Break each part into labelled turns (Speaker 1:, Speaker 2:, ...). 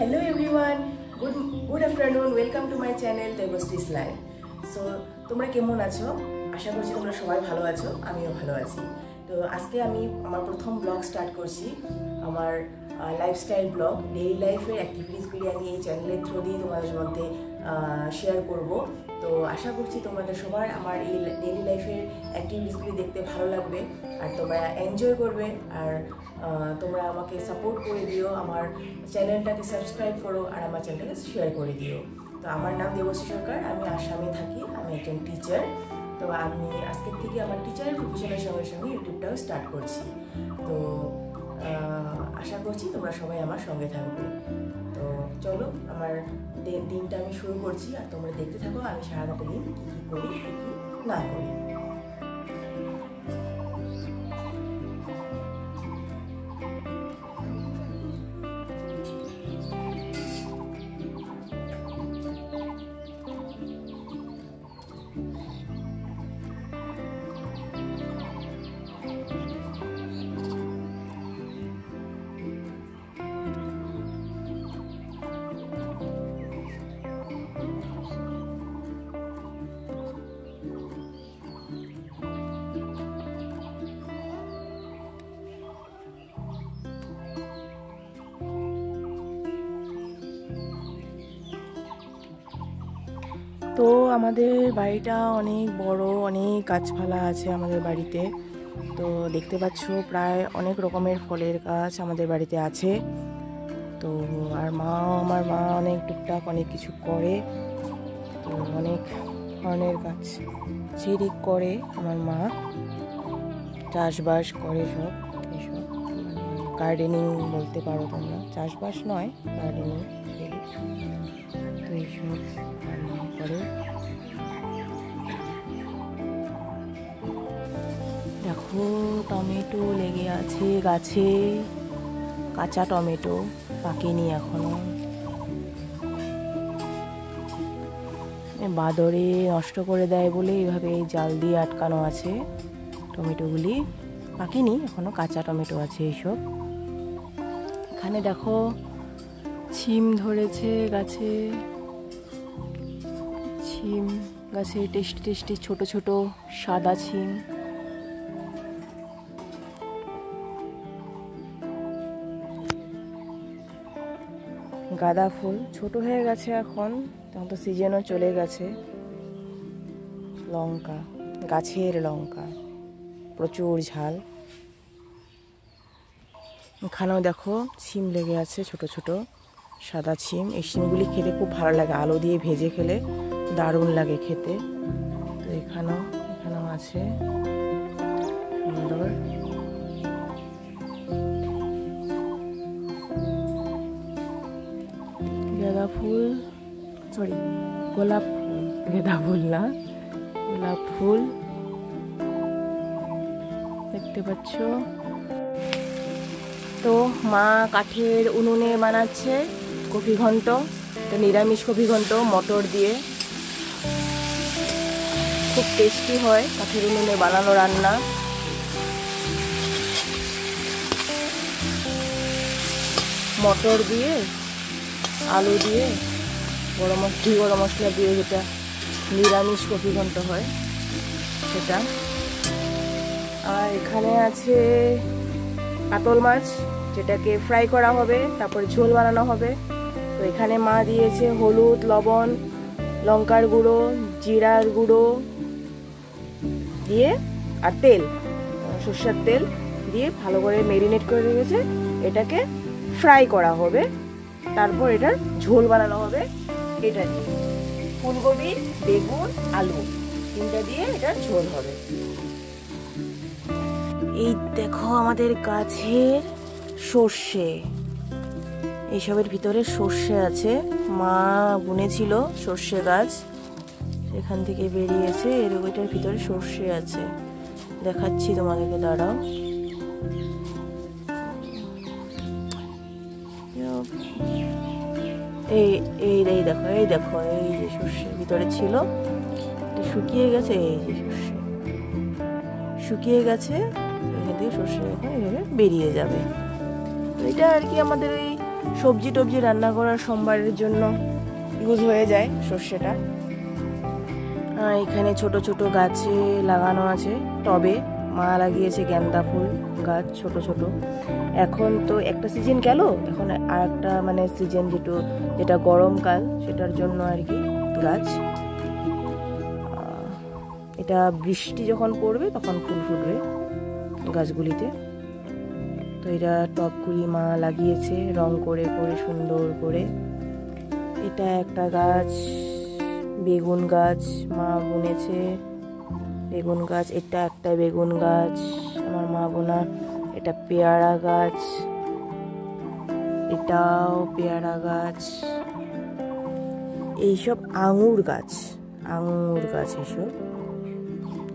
Speaker 1: Hello everyone, good afternoon. Welcome to my channel Devoshree's Life. So তোমরা কেমন আছো? আশা করছি তোমরা সবাই ভালো আছো, আমিও ভালো আছি। তো আজকে আমি আমার প্রথম ব্লগ স্টার্ট করছি, আমার লাইফস্টাইল ব্লগ, ডেইলি লাইফের অ্যাক্টিভিটিসগুলি আমি এই চ্যানেলের থ্রু দিয়ে তোমাদের মধ্যে শেয়ার করব। তো আশা করছি তোমাদের সবার আমার এই ডেইলি লাইফের অ্যাক্টিভিটিসগুলি দেখতে ভালো লাগবে আর তোমরা এনজয় করবে আর তোমরা আমাকে সাপোর্ট করে দিও, আমার চ্যানেলটাকে সাবস্ক্রাইব করো আর আমার চ্যানেলটাকে শেয়ার করে দিও। তো আমার নাম দেবশ্রী সরকার, আমি আসামে থাকি, আমি একজন টিচার। তো আমি আজকের থেকে আমার টিচারের প্রফেশনের সঙ্গে সঙ্গে ইউটিউবটাও স্টার্ট করছি। তো আশা করছি তোমরা সবাই আমার সঙ্গে থাকবে। তো চলো আমার দিনটা আমি শুরু করছি আর তোমরা দেখতে থাকো আমি সারাটা দিন কী কী করি, কী কী না করি। তো আমাদের বাড়িটা অনেক বড়, অনেক গাছপালা আছে আমাদের বাড়িতে। তো দেখতে পাচ্ছ প্রায় অনেক রকমের ফলের গাছ আমাদের বাড়িতে আছে। তো আর আমার মা অনেক টুকটাক অনেক কিছু করে, তো অনেক ধরনের গাছ চেরি করে আমার মা, চাষবাস করে সব এসব, গার্ডেনিং বলতে পারো তোমরা, চাষবাস নয় গার্ডেনিং। তো এইসব করে দেখো টমেটো লেগে আছে গাছে, কাঁচা টমেটো, পাকেনি এখনো। বাদরে নষ্ট করে দেয় বলে এইভাবে জাল দিয়ে আটকানো আছে টমেটোগুলি, পাকেনি এখনো, কাঁচা টমেটো আছে এইসব। এখানে দেখো ছিম ধরেছে গাছে, ছিম গাছে টেস্টি টেস্টি ছোট ছোট সাদা ছিম। গাঁদা ফুল ছোট হয়ে গেছে এখন, তখন তো সিজনও চলে গেছে। লঙ্কা, গাছের লঙ্কা, প্রচুর ঝাল। এখানেও দেখো ছিম লেগে আছে, ছোট ছোট সাদা ছিম। এই ছিমগুলি খেতে খুব ভালো লাগে, আলু দিয়ে ভেজে খেলে দারুণ লাগে খেতে। তো এখানেও আছে সুন্দর। গাঁদা ফুল, সরি গোলাপ ফুল, গাঁদা ফুল না, গোলাপ ফুল দেখতে পাচ্ছ। তো মা কাঠের উনুনে বানাচ্ছে কফি ঘন্ট, তো নিরামিষ কফি ঘন্ট মটর দিয়ে, খুব টেস্টি হয় কাঠের উনুনে বানানো রান্না। মটর দিয়ে, আলু দিয়ে, গরম মশলা দিয়ে যেটা নিরামিষ কফি ঘন্ট হয় সেটা। আর এখানে আছে কাতল মাছ, যেটাকে ফ্রাই করা হবে, তারপরে ঝোল বানানো হবে। তো এখানে মা দিয়েছে হলুদ, লবণ, লঙ্কার গুঁড়ো, জিরার গুঁড়ো দিয়ে আর তেল, সর্ষের তেল দিয়ে ভালো করে মেরিনেট করে রেখেছে। এটাকে ফ্রাই করা হবে, তারপর এটার ঝোল বানানো হবে। এটা দিয়ে ফুলকপি, বেগুন, আলু তিনটা দিয়ে এটার ঝোল হবে। এই দেখো আমাদের গাছের সর্ষে, এইসবের ভিতরে সর্ষে আছে, মা বুনেছিল সর্ষে গাছ, এখান থেকে বেরিয়েছে, এটার ভিতরে সর্ষে আছে, দেখাচ্ছি তোমাদেরকে, দাঁড়াও। এই দেখো এই যে সর্ষে ভিতরে ছিল, শুকিয়ে গেছে, এই যে সর্ষে শুকিয়ে গেছে, এখান থেকে সর্ষে এখন এভাবে বেরিয়ে যাবে। এটা আর কি আমাদের ওই সবজি টবজি রান্না করার সোমবারের জন্য ইউজ হয়ে যায় সর্ষেটা। এখানে ছোট ছোট গাছে লাগানো আছে টবে, মা লাগিয়েছে গাঁদা ফুল গাছ ছোট ছোট। এখন তো একটা সিজন গেল, এখন আর একটা মানে সিজন যেটা গরমকাল সেটার জন্য আর কি গাছ। এটা বৃষ্টি যখন পড়বে তখন ফুল ফুটবে গাছগুলিতে। তো এটা টবগুলি মা লাগিয়েছে রং করে করে সুন্দর করে। এটা একটা গাছ বেগুন গাছ মা বুনেছে, বেগুন গাছ। এটা একটা বেগুন গাছ আমার মা বোনা। এটা পেয়ারা গাছ, এটাও পেয়ারা গাছ। এইসব আঙুর গাছ, আঙুর গাছ এইসব।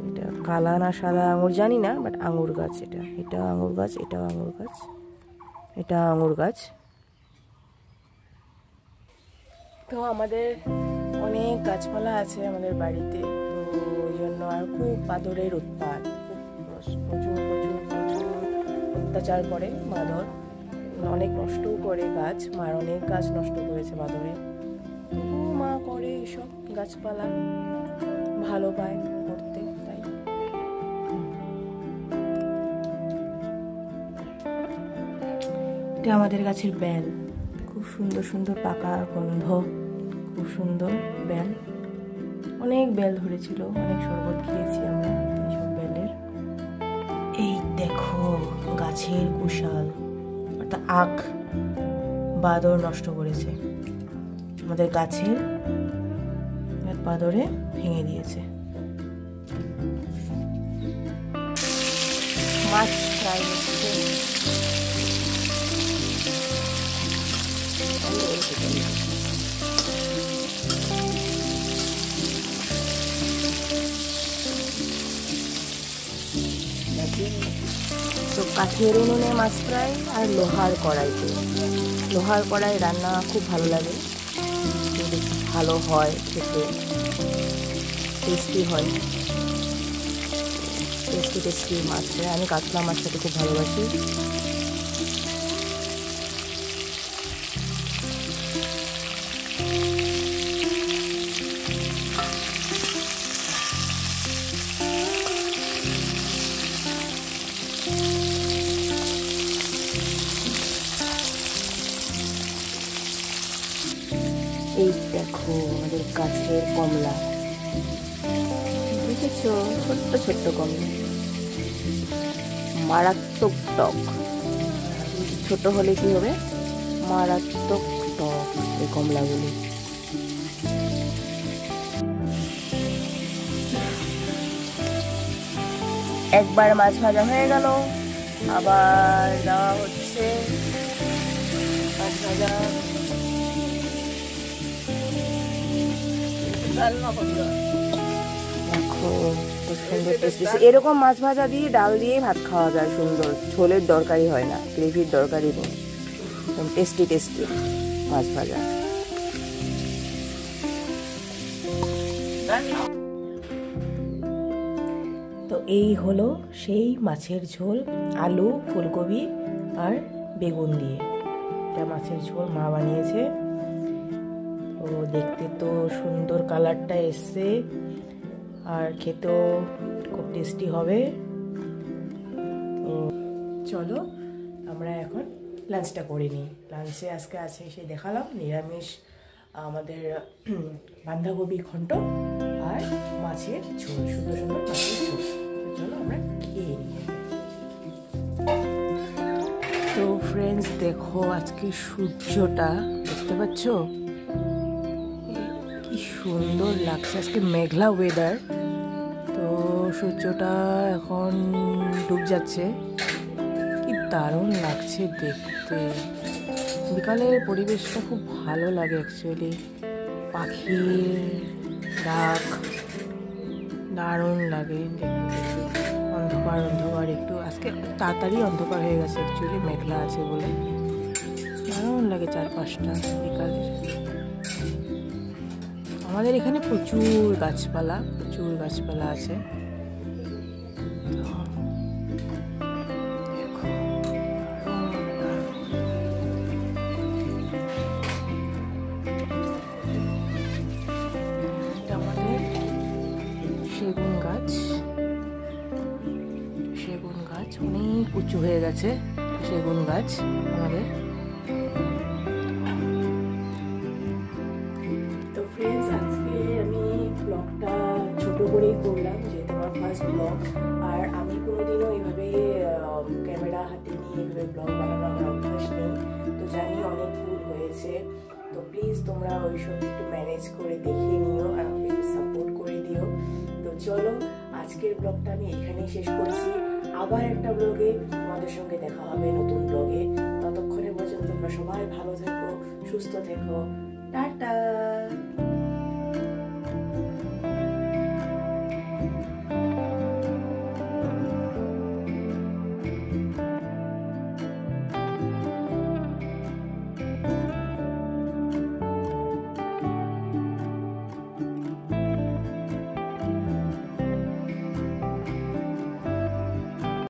Speaker 1: এটা কালা না সাদা আঙুর জানি না, বাট আঙুর গাছ। এটা আঙুর গাছ, এটাও আঙুর গাছ, এটা আঙুর গাছ। তো আমাদের অনেক গাছপালা আছে আমাদের বাড়িতে, তো ওই জন্য আর খুব বাদরের উৎপাত, প্রচুর প্রচুর প্রচুর অত্যাচার করে বাদর, অনেক নষ্টও করে গাছ। মার অনেক গাছ নষ্ট করেছে বাদরে। মা করে এসব গাছপালা, ভালো পায় করতে, তাই। এটা আমাদের গাছের বেল, খুব সুন্দর সুন্দর পাকা গন্ধ, খুব সুন্দর বেল। অনেক বেল ধরেছিল, অনেক শরবত খেয়েছি আমরা এইসব বেলের। এই দেখো গাছের কুশাল, অর্থাৎ আখ বাদর নষ্ট করেছে আমাদের গাছের, বাদরে ভেঙে দিয়েছে। মাছ ফ্রাই হচ্ছে। তো কাঠের উনুনে মাছ ফ্রাই আর লোহার কড়াইতে। লোহার কড়াই রান্না খুব ভালো লাগে, বেশি ভালো হয় খেতে, টেস্টি হয়, টেস্টি টেস্টি মাছ ফ্রাই। আমি কাতলা মাছ খেতে খুব ভালোবাসি। এই দেখো আমাদের গাছের কমলা, দেখেছো? ছোট্ট ছোট্ট কমলা, মারাত্মক টক। ছোট হলে কি হবে? মারাত্মক টক এই কমলাগুলি। একবার মাছ ভাজা হয়ে গেল, আবার দেওয়া হচ্ছে মাছ ভাজা। দেখো সুন্দর টেস্টি। এরকম মাছ ভাজা দিয়ে ডাল দিয়ে ভাত খাওয়া যায় সুন্দর, ঝোলের দরকারি হয় না, গ্রেভির দরকারি নেই, টেস্টি টেস্টি মাছ ভাজা। তো এই হলো সেই মাছের ঝোল, আলু ফুলকপি আর বেগুন দিয়ে। এটা মাছের ঝোল মা বানিয়েছে। তো দেখতে তো সুন্দর কালারটা এসছে, আর খেতেও খুব টেস্টি হবে। তো চলো আমরা এখন লাঞ্চটা করে নিই। লাঞ্চে আজকে আছে সেই দেখালাম নিরামিষ আমাদের বাঁধাকপি ঘন্ট আর মাছের ঝোল, সুন্দর সুন্দর মাছের ঝোল। চলো আমরা খেয়ে নিই। তো ফ্রেন্ডস দেখো আজকে সূর্যটা দেখতে পাচ্ছ, কি সুন্দর লাগছে। আজকে মেঘলা ওয়েদার, তো সূর্যটা এখন ডুব যাচ্ছে, কি দারুণ লাগছে দেখতে। বিকালের পরিবেশটা খুব ভালো লাগে অ্যাকচুয়ালি, পাখির ডাক দারুণ লাগে দেখতে। অন্ধকার অন্ধকার, একটু আজকে তাড়াতাড়ি অন্ধকার হয়ে গেছে অ্যাকচুয়ালি, মেঘলা আছে বলে দারুণ লাগে চারপাশটা বিকালের। আমাদের এখানে প্রচুর গাছপালা আছে। উঁচু হয়ে গেছে সেগুন গাছ আমাদের। তো ফ্রেন্ডস, আজকে আমি ব্লগটা ছোট করেই করলাম, যেহেতু আমার ফার্স্ট ব্লগ। আর আমি কোনোদিনও এইভাবে ক্যামেরা হাতে নিয়ে এইভাবে ব্লগ বানানো আমার অভ্যাস নেই, তো জানি অনেক ভুল হয়েছে। তো প্লিজ তোমরা ওইসব একটু ম্যানেজ করে দেখে নিও আর প্লিজ সাপোর্ট করে দিও। তো চলো, আজকের ব্লগটা আমি এখানেই শেষ করছি। আবার একটা ব্লগে তোমাদের সঙ্গে দেখা হবে, নতুন ব্লগে। ততক্ষণে পর্যন্ত তোমরা সবাই ভালো থেকো, সুস্থ থেকো। টাটা।